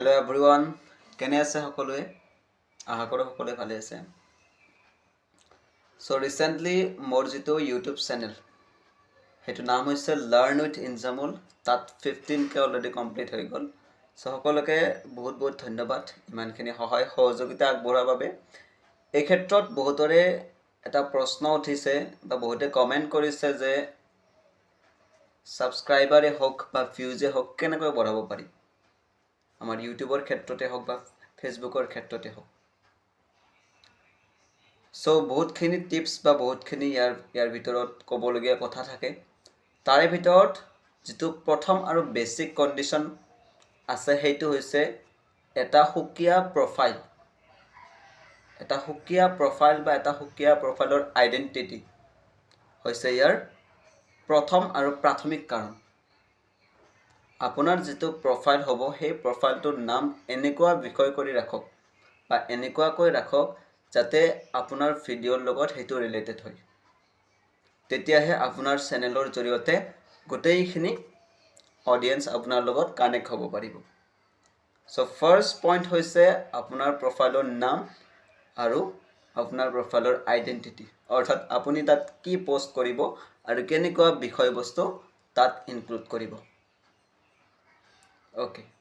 Hello everyone, কেনে আছে সকলোৱে আশা কৰোঁ সকলোৱে ভালে আছে সো ৰিসেন্টলি মোৰ যিটো ইউটিউব চেনেল হেতু নাম হৈছে লাৰ্ণ উইথ ইনজামুল তাত 15K অলৰেডি কমপ্লিট হৈ গ'ল সো সকলোকে বহুত বহুত ধন্যবাদ ইমানখিনি সহায় সহযোগিতা আগবঢ়াৰ বাবে এই ক্ষেত্ৰত বহুতৰে এটা প্ৰশ্ন উঠিছে বা বহুতে কমেন্ট কৰিছে যে সাবস্ক্ৰাইবাৰে হওক বা ভিউজে হওক কেনেকৈ বঢ়াব পাৰি আমাৰ ইউটিউবৰ ক্ষেত্ৰতে হওক বা ফেসবুকৰ ক্ষেত্ৰতে হওক সো বহুতখিনি টিপস বা বহুতখিনি ইয়াৰ ভিতৰত ক'বলগীয়া কথা থাকে তাৰে ভিতৰত যিটো প্ৰথম আৰু বেসিক কন্ডিশন আছে সেইটো হৈছে এটা সুকীয়া প্ৰফাইল বা এটা সুকীয়া প্ৰফাইলৰ আইডেন্টিটি হৈছে ইয়াৰ প্ৰথম আৰু প্ৰাথমিক কাৰণ আপোনাৰ যিটো প্ৰফাইল হ'ব সেই প্ৰফাইলটোৰ নাম এনেকুৱা বিষয় কৰি ৰাখক বা এনেকুৱাকৈ ৰাখক যাতে আপোনাৰ ভিডিঅ'ৰ লগত হেতু ৰিলেটেড হয় তেতিয়াহে আপোনাৰ চেনেলৰ জৰিয়তে গোটেইখিনি অডিয়েন্স আপোনাৰ লগত কানেক্ট হ'ব পাৰিব সো ফাৰ্স্ট পইণ্ট হৈছে আপোনাৰ প্ৰফাইলৰ নাম আৰু আপোনাৰ প্ৰফাইলৰ আইডেন্টিটি অৰ্থাৎ আপুনি তাত কি পোষ্ট কৰিব আৰু কেনেকুৱা বিষয়বস্তু তাত ইনক্লুড কৰিব Okay.